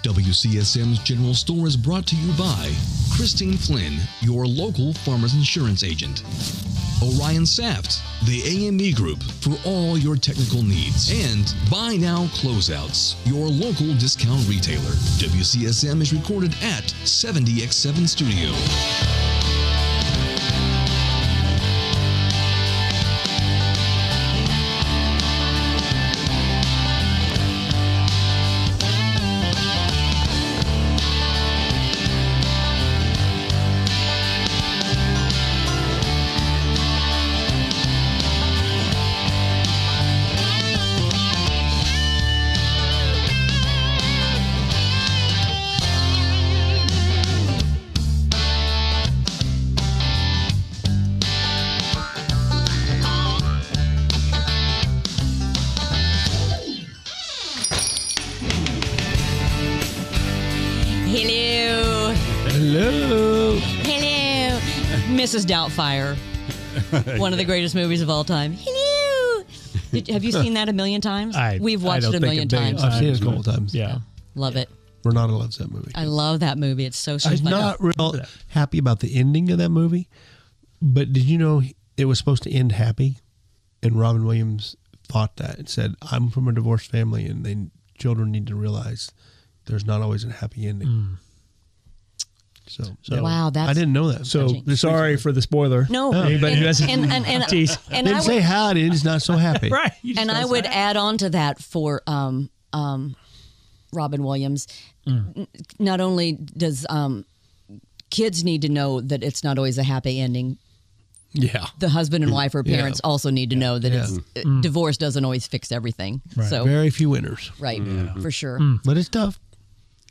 WCSM's General Store is brought to you by Christine Flynn, your local farmer's insurance agent. Orion Saft, the AME Group for all your technical needs. And Buy Now Closeouts, your local discount retailer. WCSM is recorded at 70X7 Studio. Mrs. Doubtfire, one of the greatest movies of all time. Hello. Have you seen that a million times? We've watched it a million times. I've seen it a couple times. Yeah. Love it. Renata loves that movie. I love that movie. It's so I'm not real happy about the ending of that movie, but did you know it was supposed to end happy? And Robin Williams fought that and said, I'm from a divorced family, and children need to realize there's not always a happy ending. So wow, that's I didn't know that. So sorry for the spoiler. No, anybody who hasn't didn't say how it is, not so happy. Right. And I would add on to that for Robin Williams. Not only does kids need to know that it's not always a happy ending. Yeah. The husband and wife or parents also need to know that it's divorce doesn't always fix everything. Right. So very few winners. Right. For sure. But it's tough.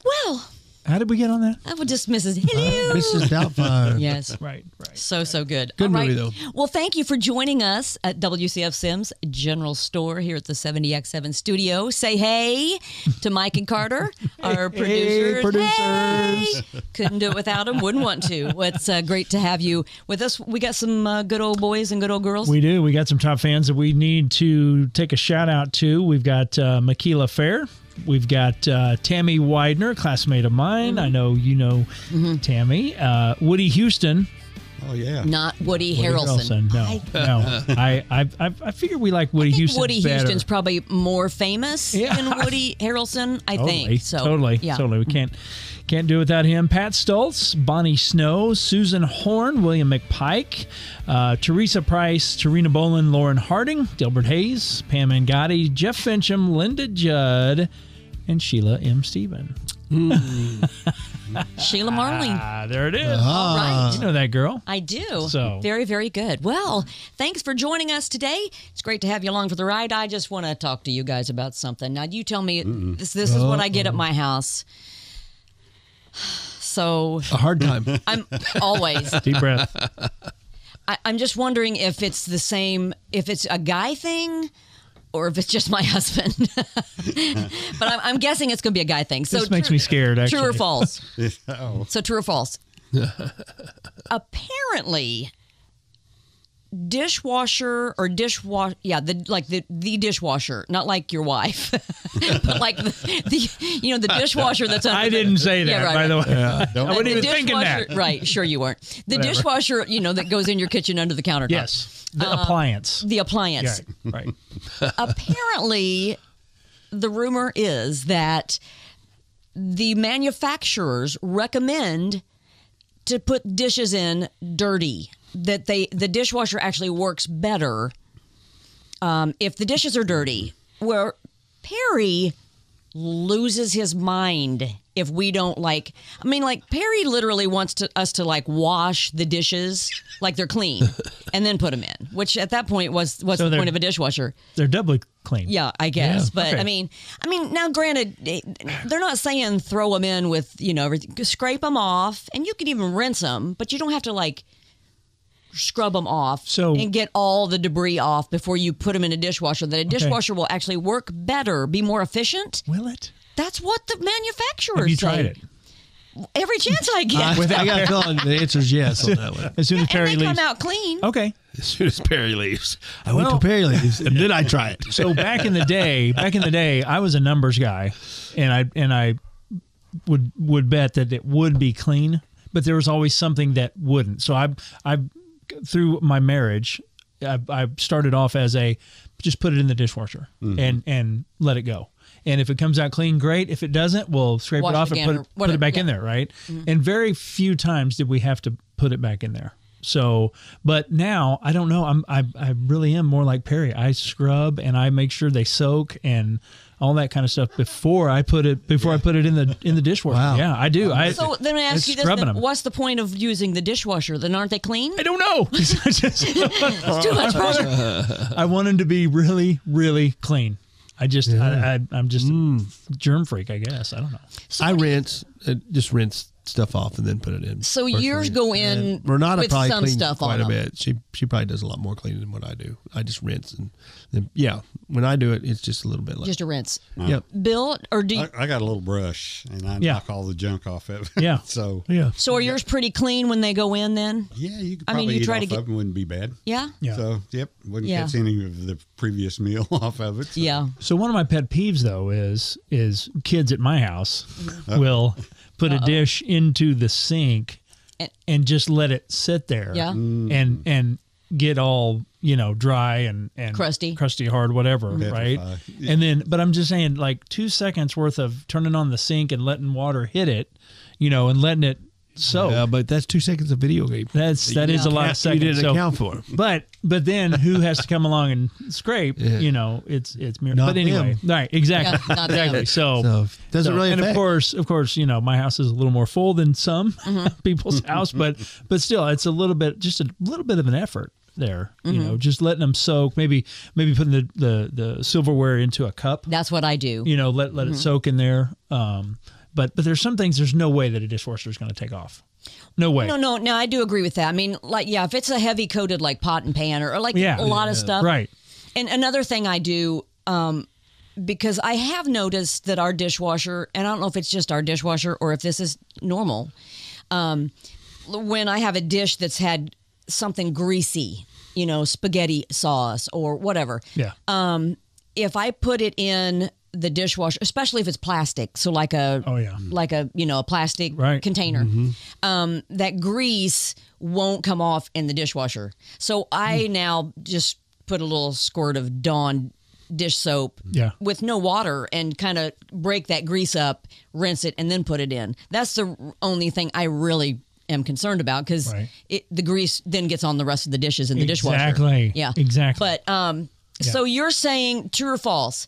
Well, how did we get on that? I would just Mrs. Hello. Mrs. Doubtfire. Yes. Right. So good. Good movie, though. Well, thank you for joining us at WCSM's General Store here at the 70X7 studio. Say hey to Mike and Carter, our producers. Hey, producers. Hey. Couldn't do it without them. Wouldn't want to. It's great to have you with us. We got some good old boys and good old girls. We do. We got some top fans that we need to take a shout out to. We've got Makila Fair. We've got Tammy Widener, classmate of mine. I know you know Tammy. Woody Houston. Oh, yeah. Not Woody Harrelson. No. I figure we like Woody Houston Woody better. Houston's probably more famous than Woody Harrelson, I think. So, Totally. We can't do it without him. Pat Stoltz, Bonnie Snow, Susan Horn, William McPike, Teresa Price, Tarina Bolin, Lauren Harding, Dilbert Hayes, Pam Angotti, Jeff Fincham, Linda Judd, and Sheila M. Stephen. Sheila Marling. There it is. All right. You know that girl. I do. So. Very, very good. Well, thanks for joining us today. It's great to have you along for the ride. I just want to talk to you guys about something. Now, you tell me, this is what I get at my house. So a hard time. I'm always. Deep breath. I'm just wondering if it's the same, if it's a guy thing or if it's just my husband. But I'm guessing it's going to be a guy thing. So this makes me scared, actually. True or false? So true or false? Apparently, dishwasher or the dishwasher, not like your wife, but like the dishwasher that's under. I didn't say that, by the way. Yeah, I wasn't even thinking that. Right, sure you weren't. The dishwasher, that goes in your kitchen under the countertop. Yes, the appliance. The appliance. Yeah, right. Apparently, the rumor is that the manufacturers recommend to put dishes in dirty. That the dishwasher actually works better if the dishes are dirty. Where Perry loses his mind if we don't Perry literally wants us to wash the dishes like they're clean and then put them in, which at that point what's the point of a dishwasher? They're doubly clean. Yeah, I guess. Yeah, but okay. I mean, now granted, they're not saying throw them in with, everything. Scrape them off and you can even rinse them, but you don't have to scrub them off and get all the debris off before you put them in a dishwasher. That a dishwasher will actually work better, be more efficient. Will it? That's what the manufacturers Have you say. tried it? Every chance I get. I got a feeling the answer is yes on that one. As soon as Perry and they leaves. come out clean. Okay. As soon as Perry leaves. I went to Perry leaves, and then I try it. So back in the day, I was a numbers guy, and I would bet that it would be clean, but there was always something that wouldn't. So I through my marriage, I started off as just put it in the dishwasher and let it go. And if it comes out clean, great. If it doesn't, we'll scrape Wash it off it and again put it back yeah. in there, right? And very few times did we have to put it back in there. So, but now I don't know. I really am more like Perry. I scrub and I make sure they soak and all that kind of stuff before I put it in the dishwasher. Wow. Yeah, I do. So then I ask you this: then, what's the point of using the dishwasher? Then aren't they clean? I don't know. It's too much pressure. I want them to be really, really clean. I'm just a germ freak, I guess. I don't know. I just rinse stuff off and then put it in. So yours go in And Renata with probably some cleans stuff quite on a them. bit. She probably does a lot more cleaning than what I do. I just rinse and then when I do it, it's just a little bit less. Just a rinse. Yep. Bill, or do you, I got a little brush, and I knock all the junk off of it. Yeah. So Yeah. so are yours pretty clean when they go in then? yeah, you could I mean, probably you eat try off to get- of them. Wouldn't be bad. Yeah. Yeah. So wouldn't Yeah. catch any of the previous meal off of it. So. Yeah. So one of my pet peeves though is kids at my house will put a dish into the sink and just let it sit there. Yeah. And get all, dry and Crusty. hard, whatever, right? Petrify. And then, but I'm just saying, like 2 seconds worth of turning on the sink and letting water hit it, and letting it soak. Yeah, but that's 2 seconds of video game. That is a lot of seconds. You didn't So- account for. But then who has to come along and scrape? Yeah. It's Not but anyway, them. right? Exactly, Yeah, not them. exactly. So doesn't really and affect. of course, my house is a little more full than some people's house, but still, it's a little bit of an effort there. Just letting them soak. Maybe putting the silverware into a cup. That's what I do. Let it soak in there. But there's some things there's no way that a dishwasher is going to take off. No way. No, I do agree with that. I mean, if it's a heavy coated like pot and pan or like a lot of stuff. Right. And another thing I do, because I have noticed that our dishwasher, and I don't know if it's just our dishwasher or if this is normal, when I have a dish that's had something greasy, spaghetti sauce or whatever. Yeah. If I put it in the dishwasher, especially if it's plastic, so like a a plastic Right. container, that grease won't come off in the dishwasher. So I now just put a little squirt of Dawn dish soap Yeah. with no water and kind of break that grease up, rinse it, and then put it in. That's the only thing I really am concerned about because Right. the grease then gets on the rest of the dishes in the dishwasher. Exactly. Yeah. Exactly. But so you're saying true or false?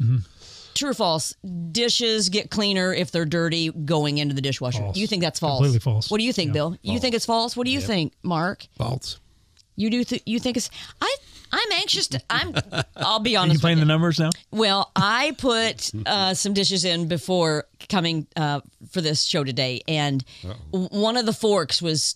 True or false? Dishes get cleaner if they're dirty going into the dishwasher. False. You think that's false? Completely false. What do you think, Yeah. Bill? You think it's false? What do you think, Mark? False. You do? You think it's? I'm anxious to. I'll be Are you honest. playing with the you. numbers now? Well, I put some dishes in before coming for this show today, and one of the forks was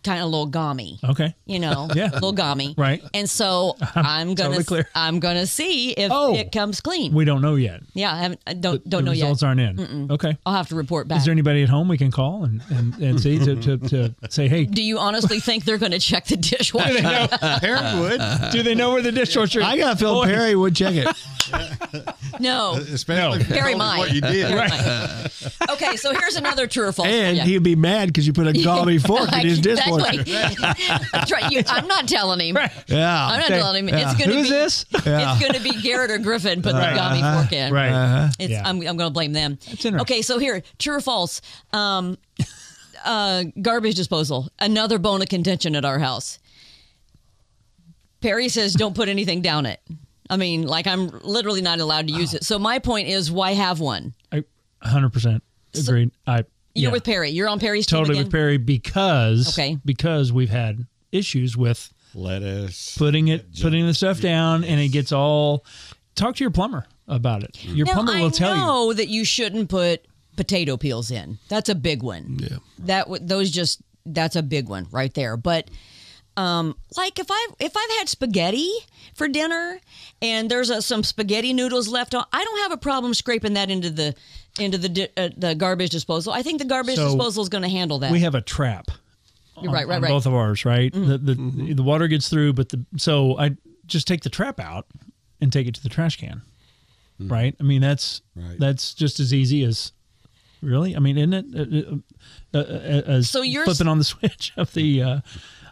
kind of a little gommy. Okay. Yeah, a little gommy. Right. And so I'm totally clear. gonna see if it comes clean. We don't know yet. Yeah, I don't The know yet. results aren't in. Okay. I'll have to report back. Is there anybody at home we can call and see to say, hey, Do you honestly think they're going to check the dishwasher? Perry would, do they know where the dishwasher? I got Phil Boy. Perry would check it. No. especially if you Very told him might. what you did. Very might. Okay, so here's another true or false. And Yeah. he'd be mad because you put a gummy fork in his dishwasher. Exactly. That's right. I'm not telling him. Yeah. I'm not telling him. It's going to Who's be this? Yeah. It's going to be Garrett or Griffin put the gummy fork in. Right. It's, Yeah. I'm going to blame them. interesting. Okay, so here, true or false? Garbage disposal. Another bone of contention at our house. Perry says don't put anything down it. I mean, like I'm literally not allowed to use it. So my point is, why have one? I 100% agreed. You're with Perry. You're on Perry's team totally again? with Perry because Okay. we've had issues with Lettuce. putting the stuff down and it gets all. Talk to your plumber about it. Your Now, plumber will tell I you. know that you shouldn't put potato peels in. That's a big one. Yeah. That's a big one right there. But like if I've had spaghetti for dinner and there's some spaghetti noodles left on, I don't have a problem scraping that into the garbage disposal. I think the garbage So, disposal is going to handle that. We have a trap. You're right, on right. both of ours, right? Mm-hmm. The water gets through, but so I just take the trap out and take it to the trash can, right? I mean that's Right. that's just as easy as Really? I mean, isn't it So you're flipping on the switch of the?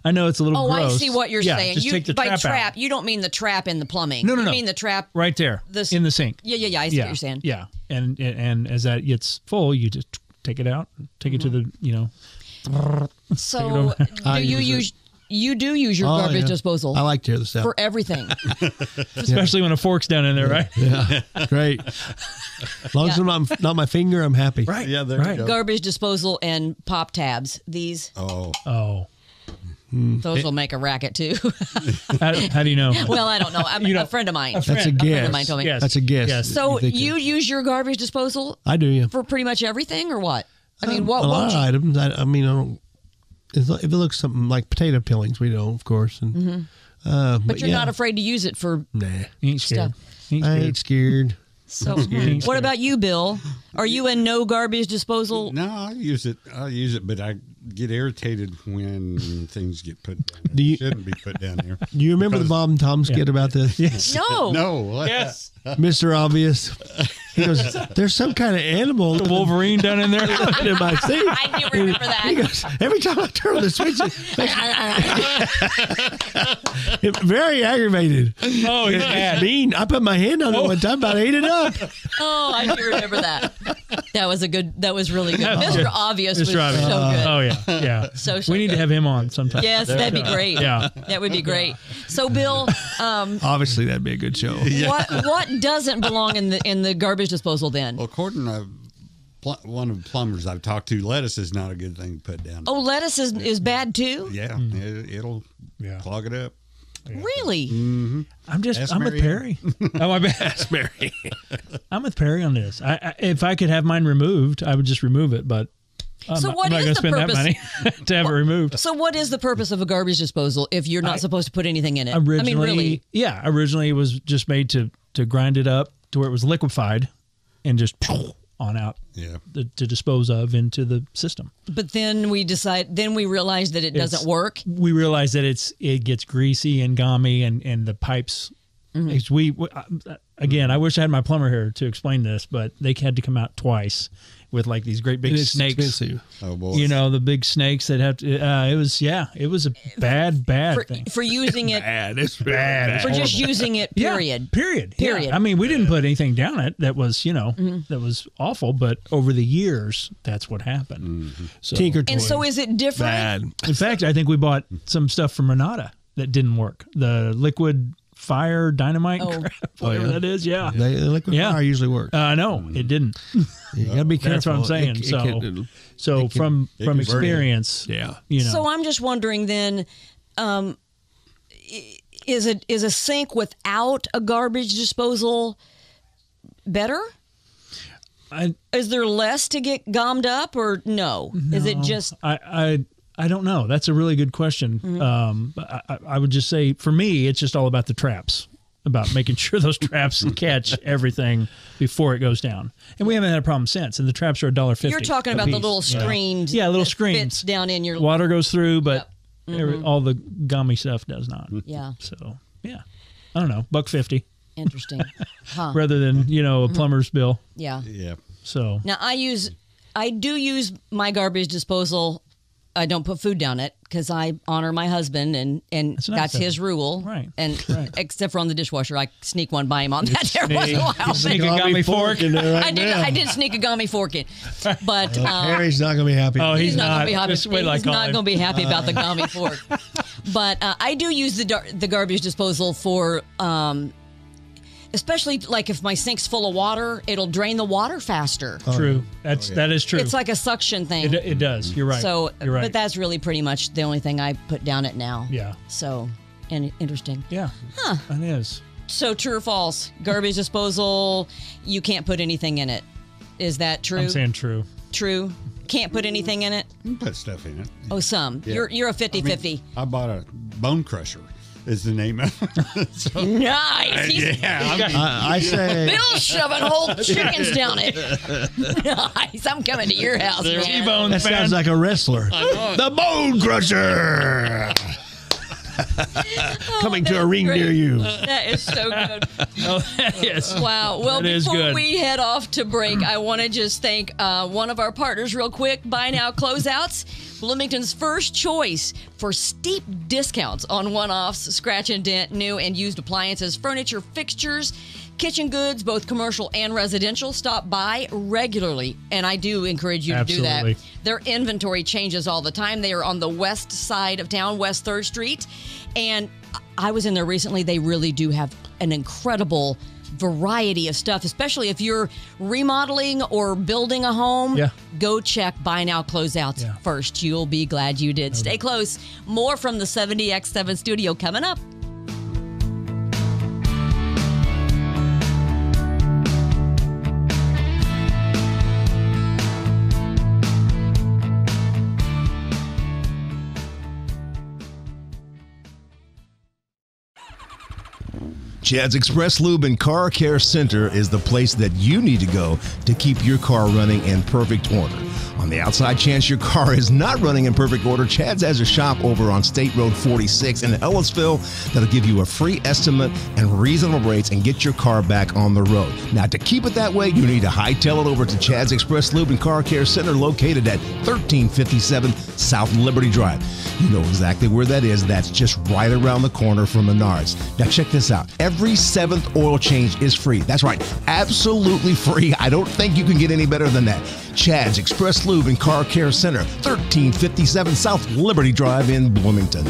I know it's a little Oh, gross. I see what you're saying. Just take the by trap out. you don't mean the trap in the plumbing. No. You mean the trap right there in the sink. Yeah. I see what you're saying. Yeah, and as that gets full, you just take it out, take it to the So you do use your garbage disposal I like to hear the sound. for everything. especially when a fork's down in there, right? Yeah, great. As long as it's not my finger, I'm happy. Right. Yeah, there you go. Garbage disposal and pop tabs. These Oh, those will make a racket too. How do you know? Well, I don't know. A friend of mine. That's a A friend guess. of mine told me. Yes. That's a guess. Yes. So think you use your garbage disposal I do, yeah. for pretty much everything, or what? I mean, what a lot won't of you? items. I mean, I don't. If it looks something like potato peelings, we don't, of course. And, But you're not afraid to use it for. Nah, You ain't scared. Stuff. You ain't I scared. ain't scared. So, scared. what about you, Bill? Are you in no garbage disposal? no, I use it, but I get irritated when things get put down there. Do you- Shouldn't be put down there. Do you remember the Bob and Tom skit about this? Yes. No. No, what? Yes. Mr. Obvious. He goes, there's some kind of animal The Wolverine down in there. in my sink. I do remember that. He goes, every time I turn on the switch, it's very aggravated. Oh, he's It's mad. mean. I put my hand on it one time, about ate it up. Oh, I do remember that. That was really good. Mr. Obvious was Mr. Obvious. so good. Oh yeah. So We need to have him on sometime. Yes, that'd be great. Yeah. That would be great. So, Bill, Obviously, that'd be a good show. what doesn't belong in the garbage disposal then? Well, according to one of the plumbers I've talked to, lettuce is not a good thing to put down. Oh, lettuce is bad too? Yeah, it'll clog it up. Really? I'm Ask with Mary Perry. Oh, my bad. Mary. I'm with Perry on this. If I could have mine removed, I would just remove it, but I'm So not, what I'm not is going to the spend purpose- that money to have it removed. So what is the purpose of a garbage disposal if you're not supposed to put anything in it? Originally, I mean, really? Yeah, originally it was just made to grind it up to where it was liquefied and just on out Yeah. to dispose of into the system. But then we realize that it doesn't work. We realize that it gets greasy and gummy and the pipes. Again, I wish I had my plumber here to explain this, but they had to come out twice with like these great big It's snakes. expensive. Oh boy. You know, the big snakes that have to. It was a bad thing. For using it, It's bad. for just using it, period. Yeah, period. Period. Yeah. I mean, we didn't put anything down it that was, that was awful, but over the years, that's what happened. So, Tinker toy. And so is it different? bad. in fact, I think we bought some stuff from Renata that didn't work. The liquid fire dynamite, crap, whatever that is. Yeah. The liquid Yeah. fire usually works. No, it didn't. You gotta be careful. That's what I'm saying. So from it can burn experience, Yeah. So I'm just wondering then, is a sink without a garbage disposal better? Is there less to get gommed up or no? Is it just I don't know. That's a really good question. But I would just say for me, it's just all about the traps, about making sure those traps catch everything before it goes down. And we haven't had a problem since. And the traps are $1.50. you're talking about the little screened? Yeah, little that screens. fits down in your Water goes through, but all the gummy stuff does not. Yeah. So yeah, I don't know, $1.50 Interesting, huh? rather than a plumber's bill. Yeah. Yeah. So Now I do use my garbage disposal. I don't put food down it because I honor my husband and That's nice that's of his him. rule. Right, And except for on the dishwasher, I sneak one by him on that every once in a while. sneak a gummy fork. in there right I did. now. I did sneak a gummy fork in, but Harry's not gonna be happy. Oh, he's not going to be happy. Just wait till I He's call not him. going to be happy about the gummy fork. But I do use the garbage disposal for, especially like if my sink's full of water, it'll drain the water faster. True. That is true. It's like a suction thing. it does. You're right. So, you're right. but that's really pretty much the only thing I put down it now. Yeah. So, and interesting. Yeah. That is. So, true or false? Garbage disposal, you can't put anything in it. Is that true? I'm saying true. True. Can't put anything in it. You can put stuff in it. Oh, some. Yeah. You're a 50-50. I bought a bone crusher. Is the name of it. So, Nice. He's I say Bill's shoving whole chickens down it. Nice. I'm coming to your house, man. T-Bone that sounds like a wrestler. The Bone Crusher. Coming to a ring great. near you. That is so good. Oh, yes. Wow. Well, That is before good. we head off to break, I want to just thank one of our partners real quick, Buy Now Closeouts, Bloomington's first choice for steep discounts on one-offs, scratch and dent, new and used appliances, furniture, fixtures, kitchen goods, both commercial and residential. Stop by regularly, and I do encourage you to do Absolutely. that. Their inventory changes all the time. They are on the west side of town, West 3rd Street, and I was in there recently. They really do have an incredible variety of stuff, especially if you're remodeling or building a home. Yeah. Go check Buy Now Closeouts Yeah. first. You'll be glad you did. Stay close. More from the 70X7 studio coming up. Chad's Express Lube and Car Care Center is the place that you need to go to keep your car running in perfect order. On the outside chance your car is not running in perfect order, Chad's has a shop over on State Road 46 in Ellisville that'll give you a free estimate and reasonable rates and get your car back on the road. Now, to keep it that way, you need to hightail it over to Chad's Express Lube and Car Care Center located at 1357 South Liberty Drive. You know exactly where that is. That's just right around the corner from Menards. Now, check this out. Every 7th oil change is free. That's right. Absolutely free. I don't think you can get any better than that. Chad's Express Lube and Car Care Center, 1357 South Liberty Drive in Bloomington.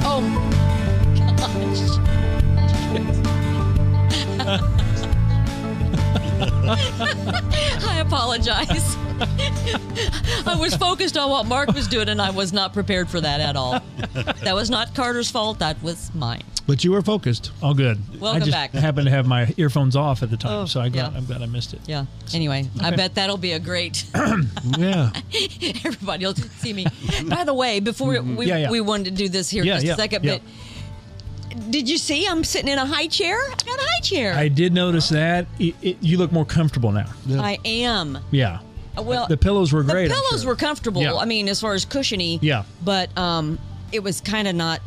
Oh, gosh. I apologize. I was focused on what Mark was doing, and I was not prepared for that at all. That was not Carter's fault. That was mine. But you were focused. All good. Welcome I just back. happened to have my earphones off at the time, Oh, so I'm glad I missed it. Yeah. Anyway, I bet that'll be a great. Yeah. Everybody will see me. By the way, before we wanted to do this here just a second, but did you see I'm sitting in a high chair? I got a high chair. I did notice that. You look more comfortable now. I am. Yeah. Well, The pillows were great. The I'm pillows sure. were comfortable. Yeah. I mean, as far as cushiony. Yeah. But it was kind of not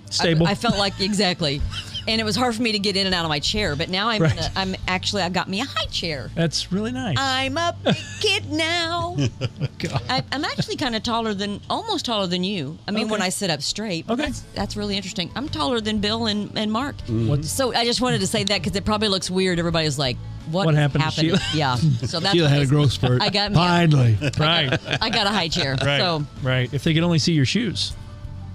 Stable. I felt like exactly, and it was hard for me to get in and out of my chair. But now I got me a high chair. That's really nice. I'm a big kid now. God. I'm actually kind of almost taller than you. I mean, when I sit up straight. Okay. That's really interesting. I'm taller than Bill and Mark. What's- So I just wanted to say that because it probably looks weird. Everybody's like, what is happened to happening? Sheila? Yeah. So that's Sheila why had a growth spurt. I got me. Finally. Right. I got a high chair. Right. So Right. If they could only see your shoes,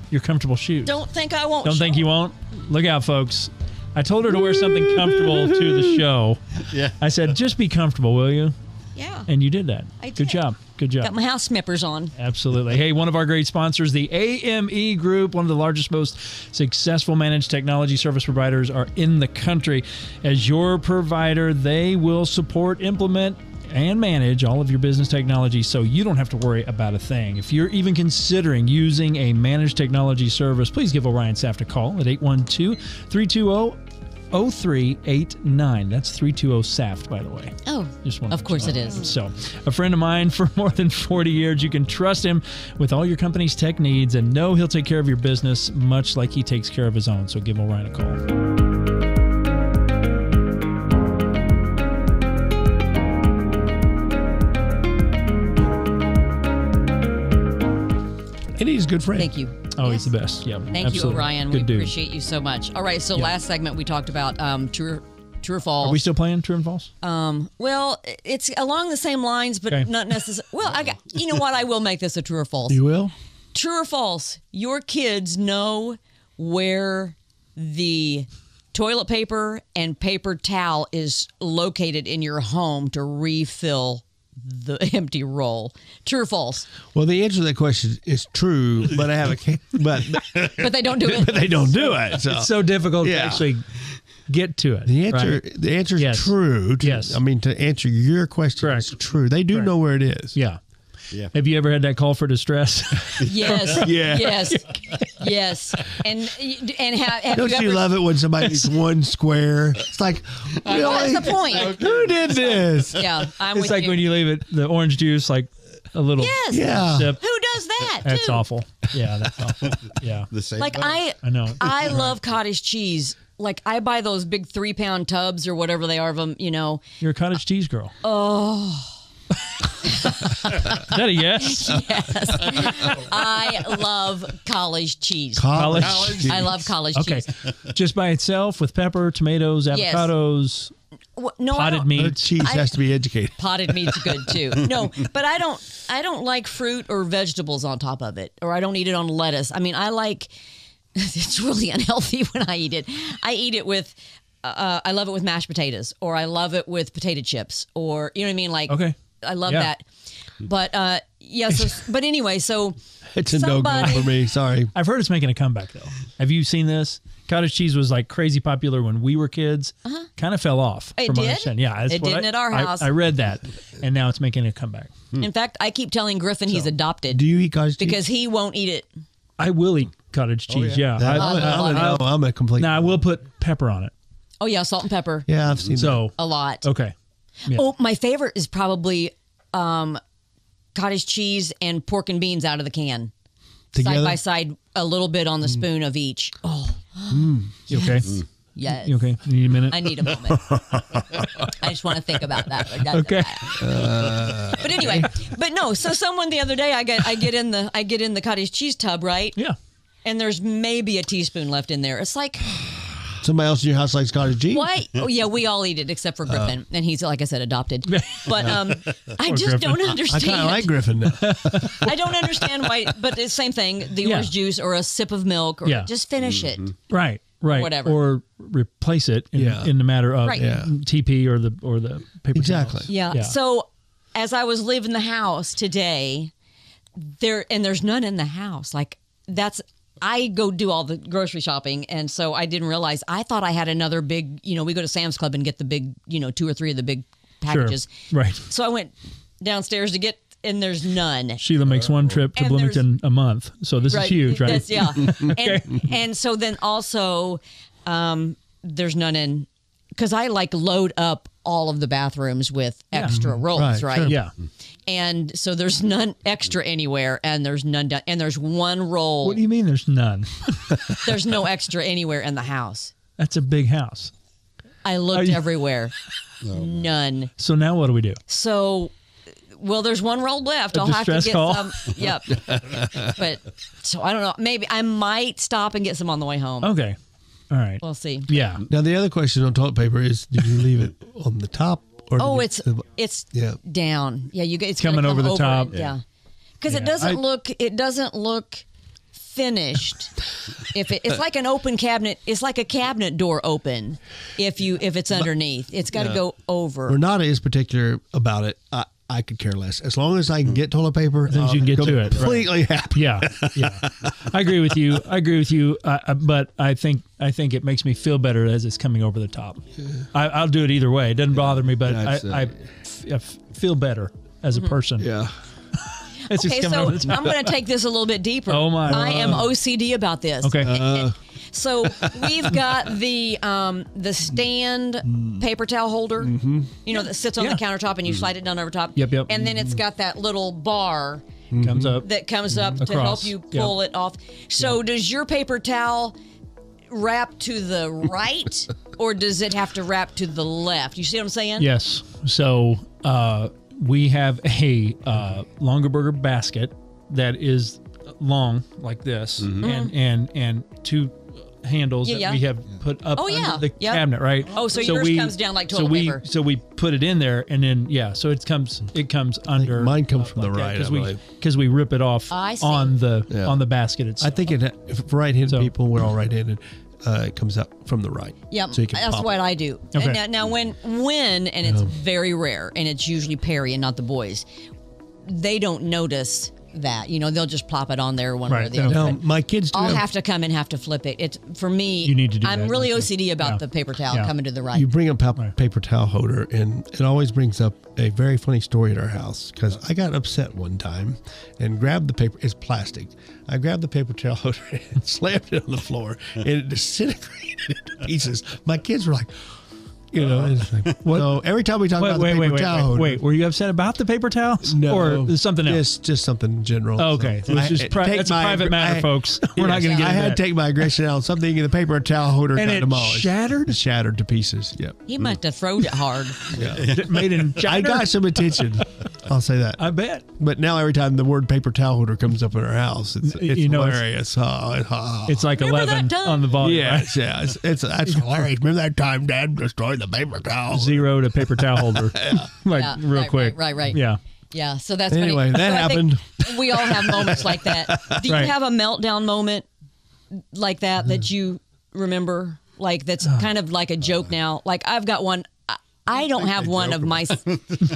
your comfortable shoes. don't think I won't. Don't think you won't. Look out, folks. I told her to wear something comfortable to the show. Yeah. I said, just be comfortable, will you? Yeah. And you did that. I did. Good job. Good job. Got my house snippers on. Absolutely. Hey, one of our great sponsors, the AME Group, one of the largest, most successful managed technology service providers are in the country. As your provider, they will support, implement, and manage all of your business technology so you don't have to worry about a thing. If you're even considering using a managed technology service, please give Orion Saft a call at 812-320-0389. That's 320 SAFT, by the way. Oh, Just wanted of to course it mention that. is. So, a friend of mine for more than 40 years. You can trust him with all your company's tech needs and know he'll take care of your business much like he takes care of his own. So, give Orion a call. And he's a good friend. Thank you. Oh, Yes. he's the best. Yeah. Thank absolutely. you, Orion. Good We dude. appreciate you so much. All right, so Yeah. last segment we talked about true or false. Are we still playing True and False? Well, it's along the same lines, but Okay. not necessarily. Well, you know what? I will make this a true or false. You will? True or false? Your kids know where the toilet paper and paper towel is located in your home to refill the empty roll. True or false? Well, the answer to that question is true, but I have but But they don't do it. but they don't do it. So It's so difficult to Yeah. actually get to it. the answer right? the answer is Yes. true. Yes. I mean, to answer your question, Correct. it's true. They do know where it is. Yeah. Yeah. Have you ever had that call for distress? Yes. Yeah. Yes. Yes. And have Don't you you ever, love it when somebody needs one square? It's like, really? What's the point? Who did this? Yeah, I'm It's with like you. when you leave it, the orange juice, like a little Yes. Yeah. sip. Who does that? That's too? awful. Yeah, that's awful. Yeah. The same. Like boat. I know. I love cottage cheese. Like I buy those big 3-pound tubs or whatever they are of them. You know. You're a cottage cheese girl. Oh. Is that a yes? I love college cheese. College. College. I love college Okay. cheese. Just by itself with pepper, tomatoes, Yes. avocados, No, I potted don't- The meats. cheese has to be educated. Potted meat's good too. No, but I don't like fruit or vegetables on top of it, or I don't eat it on lettuce. I mean, I like. It's really unhealthy when I eat it. I eat it with. I love it with mashed potatoes, or I love it with potato chips, or you know what I mean. Like, Okay. I love Yeah. that. But yeah. So, but anyway, so It's a no-go somebody- for me. Sorry. I've heard it's making a comeback though. Have you seen this? Cottage cheese was like crazy popular when we were kids. Kind of fell off. It from what I did? understand. Yeah, that's It what didn't at our house. I read that, and now it's making a comeback. In fact, I keep telling Griffin he's adopted Do you eat cottage cheese? because he won't eat it. I will eat cottage cheese. yeah. I'm a complete. Now I will put pepper on it. Oh yeah, salt and pepper. Yeah, I've seen that. So A lot. okay. Yeah. Oh, my favorite is probably cottage cheese and pork and beans out of the can. Together? Side by side, a little bit on the spoon of each. Oh, You okay? yes. You okay? You need a minute? I need a moment. I just want to think about that. But that's Okay. But anyway, but no. So someone the other day, I get in the cottage cheese tub, right? Yeah. And there's maybe a teaspoon left in there. It's like, Somebody else in your house likes cottage cheese? why? Oh yeah, we all eat it except for Griffin, and he's like I said, adopted. But I just Griffin. don't I understand. kind of like Griffin now. I don't understand why. But it's the same thing. The Yeah. orange juice or a sip of milk, or Yeah. just finish it. Right. Right. Whatever. Or replace it in, Yeah. in the matter of Right. Yeah. TP or the paper Exactly. towels. Yeah. So as I was leaving the house today, there's none in the house. Like I go do all the grocery shopping, and so I didn't realize. I thought I had another big. We go to Sam's Club and get the big, 2 or 3 of the big packages. Sure. Right. So I went downstairs to get, and there's none. Sheila makes one trip to And Bloomington a month, so this is huge, right? That's, yeah. And so then also, there's none in, because I like load up all of the bathrooms with extra rolls, Right, right? sure. Yeah. And so there's none extra anywhere, and there's none done, and there's one roll. What do you mean there's none? There's no extra anywhere in the house. That's a big house. I looked you- everywhere. None. So now what do we do? So, well, there's one roll left. A I'll have to distress get call? some. Yep. But so I don't know. Maybe I might stop and get some on the way home. Okay. All right. We'll see. Yeah. Now, the other question on toilet paper is, did you leave it on the top? Or did Oh, you- it's Yeah. down. Yeah, it's gonna Coming come over the top. it, Yeah, because Yeah. it doesn't look finished. It's like an open cabinet. It's like a cabinet door open. If it's underneath, it's got to go over. Renata is particular about it. I could care less. As long as I can get toilet paper, As long as you can get to it, right. completely happy. Yeah. Yeah. I agree with you. But I think it makes me feel better as it's coming over the top. I'll do it either way. It doesn't bother me, but That's I feel better as a person. Yeah. It's just Okay, coming so over the top. I'm going to take this a little bit deeper. Oh, my. I am OCD about this. Okay. So we've got the stand paper towel holder, that sits on the countertop and you slide it down over top. Yep, yep. And then it's got that little bar Comes up. that comes up to Across. help you pull it off. So does your paper towel wrap to the right or does it have to wrap to the left? You see what I'm saying? Yes. So we have a Longaberger basket that is long like this, and 2 handles Yeah, that yeah. we have put up Oh, under yeah. the Yep. cabinet, right? Oh, so yours comes down like toilet paper. So we put it in there, and then so it comes under. mine comes from the right, I believe. because we rip it off I see. on the Yeah. on the basket itself. I think if right-handed So- people, we're all right-handed. it comes up from the right. Yep, So you can that's pop what it. I do. Okay. And now when and it's very rare, and it's usually Perry and not the boys. They don't notice that. They'll just plop it on there one way or Right, the they other. don't- Now, But my kids do I'll have to come and have to flip it. It's for me. You need to do I'm that, really don't you? OCD about Yeah. the paper towel Yeah. coming to the right. You bring up paper towel holder, and it always brings up a very funny story at our house because I got upset one time and grabbed the paper. It's plastic. I grabbed the paper towel holder and slammed it on the floor, and it disintegrated into pieces. My kids were like, it's like, what? So every time we talk about the paper towel holder, wait. Were you upset about the paper towels? no, Or something else? Just something general. Oh, okay. So it's just that's a private matter, folks. We're not going to get I into had that. to take my aggression out on something in the paper towel holder And got it demolished. shattered? It shattered to pieces. Yep. He must have thrown it hard. Made in China. I got some attention. I'll say that. I bet. But now every time the word paper towel holder comes up in our house, it's It's hilarious. It's like Remember 11 that time? on the volume. yes, yes. That's hilarious. Remember that time Dad destroyed the paper towel? 0 to paper towel holder. Like Yeah, real right, quick. Right. Yeah. Yeah, so that's Anyway, funny. that So I think happened. We all have moments like that. Do you Right. have a meltdown moment like that you remember? Like that's kind of like a joke now. Like I've got one. I don't have one of my.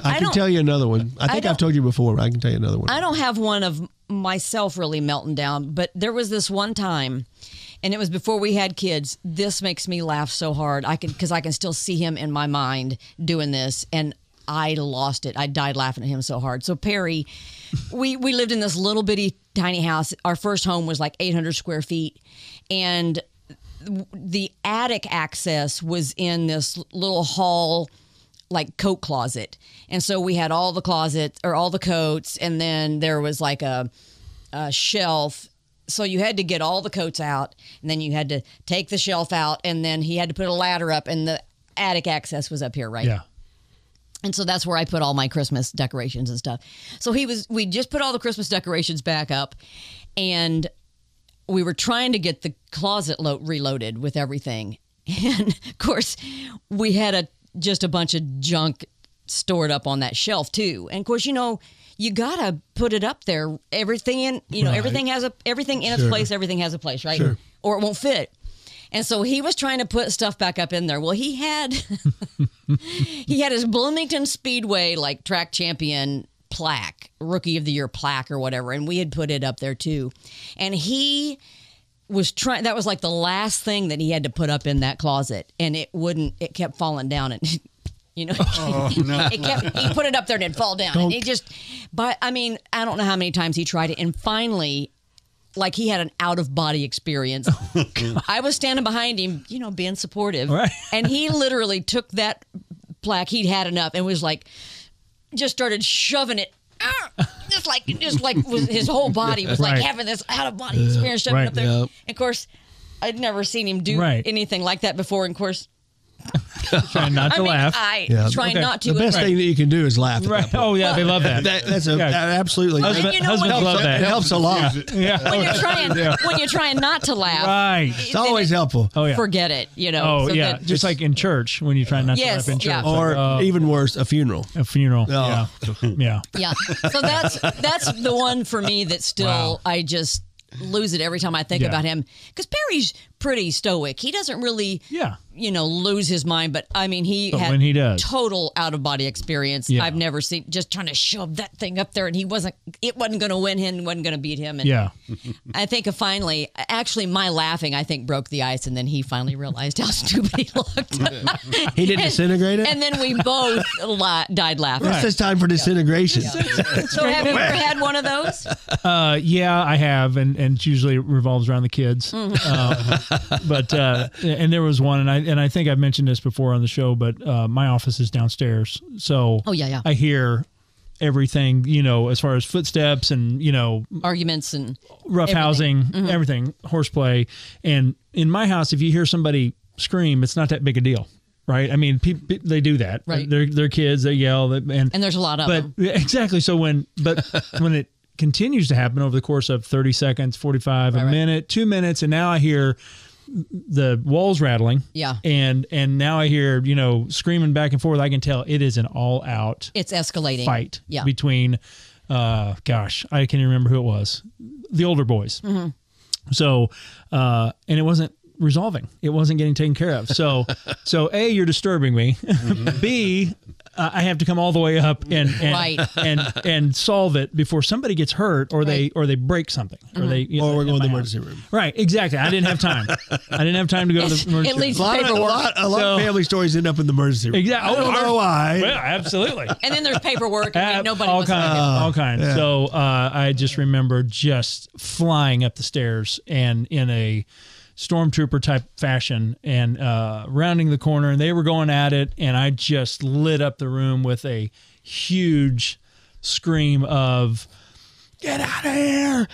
I can tell you another one. I think I've don't- told you before, but I can tell you another one. I don't have one of myself really melting down, but there was this one time, and it was before we had kids. This makes me laugh so hard. Because I can still see him in my mind doing this, and I lost it. I died laughing at him so hard. So Perry, we lived in this little bitty tiny house. Our first home was like 800 square feet, and the attic access was in this little hall like coat closet, and so we had all the closets or all the coats, and then there was like a shelf, so you had to get all the coats out, and then you had to take the shelf out, and then he had to put a ladder up, and the attic access was up here, right? Yeah. And so that's where I put all my Christmas decorations and stuff. So we just put all the Christmas decorations back up, and we were trying to get the closet reloaded with everything. And of course, we had just a bunch of junk stored up on that shelf too. And of course, you gotta put it up there. Everything in, everything in its place. Everything has a place, right? Sure. Or it won't fit. And so he was trying to put stuff back up in there. Well, he had his Bloomington Speedway like track champion plaque, Rookie of the Year plaque or whatever, and we had put it up there too. And he was trying. That was like the last thing that he had to put up in that closet, and it wouldn't. It kept falling down, and he put it up there and it'd fall down. And he just, but I mean, I don't know how many times he tried it, and finally, like he had an out of body experience. I was standing behind him, being supportive, Right. and he literally took that plaque. He'd had enough and was like, just started shoving it. Just like his whole body was like Right. having this out of body experience shoving Right. up there. Yep. And of course, I'd never seen him do Right. anything like that before. And of course, Trying not to laugh. I Yeah. try Okay. not to. The best thing that you can do is laugh. At Right. that point. Oh, yeah. They love that. That's Yeah. that absolutely. Husband- you know husbands what- love that. It helps a lot. Yeah. when you're trying not to laugh, Right. It's always helpful. Oh, yeah. forget it. Oh, so yeah. that- Just like in church when you try not to Yes, laugh in church. yeah. Or Like, even worse, a funeral. a funeral. Oh. Yeah. Yeah. So that's the one for me that still Wow. I just lose it every time I think Yeah. about him, because Perry's pretty stoic. He doesn't really Yeah. lose his mind, but I mean he But had when he does. total out of body experience. Yeah. I've never seen, just trying to shove that thing up there, and it wasn't going to win him, wasn't going to beat him. And Yeah. I think finally, actually my laughing I think broke the ice, and then he finally realized how stupid he looked. He didn't disintegrate it. And then we both died laughing. It's just time for disintegration. So have you ever had one of those? Yeah, I have, and it usually revolves around the kids. But and there was one, and I think I've mentioned this before on the show, but my office is downstairs, so Oh, yeah. I hear everything, as far as footsteps and Arguments and rough housing, everything, horseplay, and in my house, if you hear somebody scream, it's not that big a deal. Right. I mean, they do that. Right. They're kids. They yell. And there's a lot of them. But exactly. So when it continues to happen over the course of 30 seconds, 45, a minute, 2 minutes, and now I hear the walls rattling. Yeah. And now I hear, screaming back and forth. I can tell it is an all out It's escalating. fight Yeah. between, I can't even remember who it was, the older boys. So, and it wasn't resolving. It wasn't getting taken care of. So A, you're disturbing me. B, I have to come all the way up and Right. and solve it before somebody gets hurt or they break something or they Or we're going to the in my emergency house. room. Right, exactly. I didn't have time. I didn't have time to go to the emergency It leads room. to paperwork. A lot of family stories end up in the emergency room. Exactly. I don't know why. Well, absolutely. And then there's paperwork, and nobody all wants to kinds, look at it. all kinds. Yeah. So I just remember just flying up the stairs and in a stormtrooper type fashion and rounding the corner, and they were going at it, and I just lit up the room with a huge scream of "Get out of here!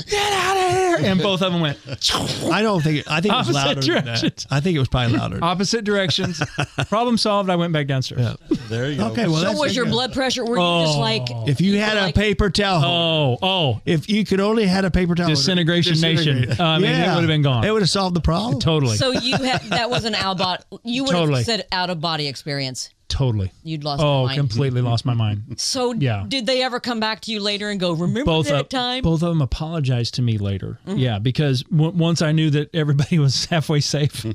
Get out of here!" And both of them went I think it was Opposite louder than that. directions. I think it was probably louder. opposite directions. Problem solved. I went back downstairs. Yeah. There you go. Okay, well, So that's was your blood pressure? Were you just like? If you had a like- paper towel, Oh, if you could only had a paper towel, Disintegration Nation. I mean, it would have been gone. It would have solved the problem. totally. So you had that was an you would Totally. have said out of body experience. Totally. You'd lost your mind. Completely lost my mind. So Yeah. did they ever come back to you later and go, remember Both that of time? both of them apologized to me later. Yeah, because once I knew that everybody was halfway safe,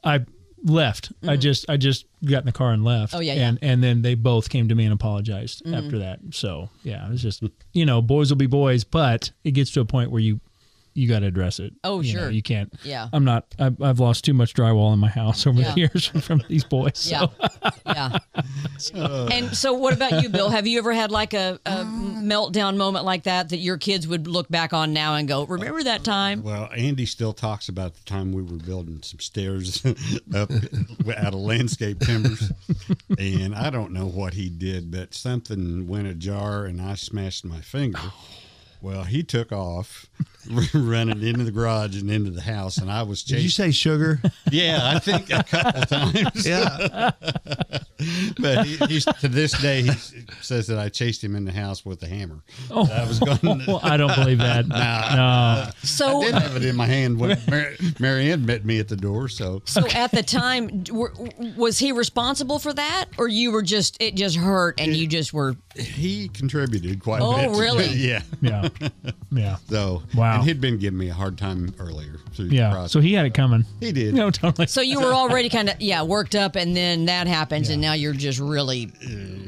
I left. I just got in the car and left. Oh, yeah. And then they both came to me and apologized after that. So yeah, it was just boys will be boys, but it gets to a point where you got to address it. Oh, You know, sure. you can't. Yeah. I've lost too much drywall in my house over Yeah. the years from these boys. So. Yeah. And so what about you, Bill? Have you ever had like a meltdown moment like that your kids would look back on now and go, remember that time? Well, Andy still talks about the time we were building some stairs up out of landscape timbers. And I don't know what he did, but something went ajar and I smashed my finger. Well, he took off running into the garage and into the house, and I was chasing. Did you say sugar? Yeah, I think a couple times. Yeah. But he's to this day, he says that I chased him in the house with a hammer. Oh, I was going well, I don't believe that. No. So I did have it in my hand when Mary Ann met me at the door. So at the time, was he responsible for that? Or you were it just hurt and you just were. he contributed quite a Oh, bit. really? Yeah. Yeah. Yeah. So, Wow. And he'd been giving me a hard time earlier through the Yeah. process. So he had it coming. He did. No, totally. So you were already kind of, worked up and then that happens and now you're just really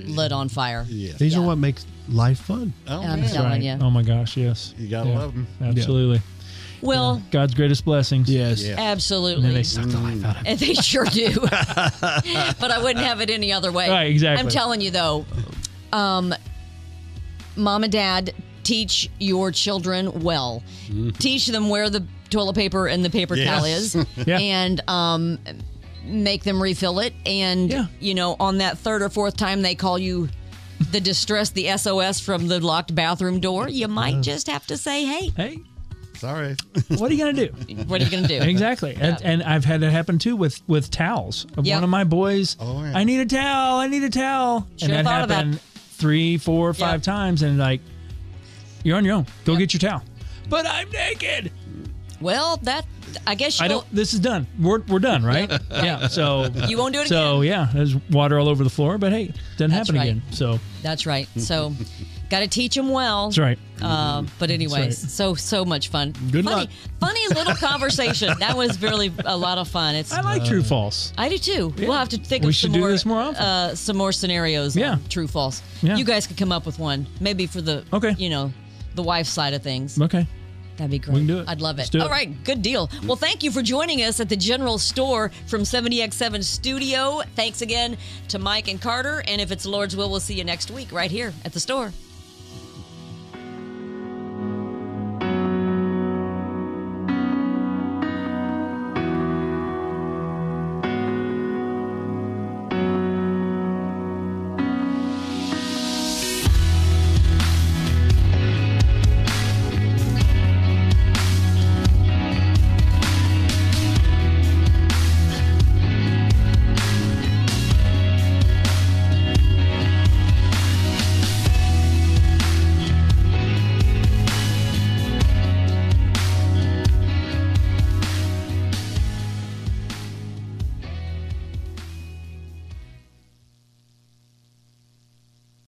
lit on fire. Yeah. These are what makes life fun. Oh, I'm man. telling you. Oh my gosh, yes. You gotta love 'em. Absolutely. Well, God's greatest blessings. Yes. Yeah. And then absolutely. they suck the life out of it. And they sure do. But I wouldn't have it any other way. Right, exactly. I'm telling you, though, Mom and Dad, teach your children well. Teach them where the toilet paper and the paper towel Yes. is. Yeah. And make them refill it. And, Yeah. on that third or fourth time they call you the distress, the SOS from the locked bathroom door, you might just have to say, hey, Hey, Sorry. what are you going to do? what are you going to do? Exactly. And I've had it happen too with towels. Yep. One of my boys, Oh, yeah. I need a towel. And Should've that thought of that. happened 3, 4, 5 Yep. times. And like, you're on your own. Go get your towel. But I'm naked. Well, I guess you'll, This is done. We're done, right? Yeah. So you won't do it So again. yeah, there's water all over the floor, but hey, doesn't That's happen right. again. So That's right. So, got to teach them well. that's right. But anyways, right. so much fun. Good funny, luck. Funny little conversation. That was really a lot of fun. I like true false. I do too. Yeah. We'll have to think We of should some do more, this more often. some more scenarios. Yeah. On true false. Yeah. You guys could come up with one, maybe for the Okay. the wife's side of things. Okay. That'd be great. We can do it. I'd love it. Let's do it. All right, good deal. Well, thank you for joining us at the General Store from 70X7 Studio. Thanks again to Mike and Carter. And if it's the Lord's will, we'll see you next week right here at the store.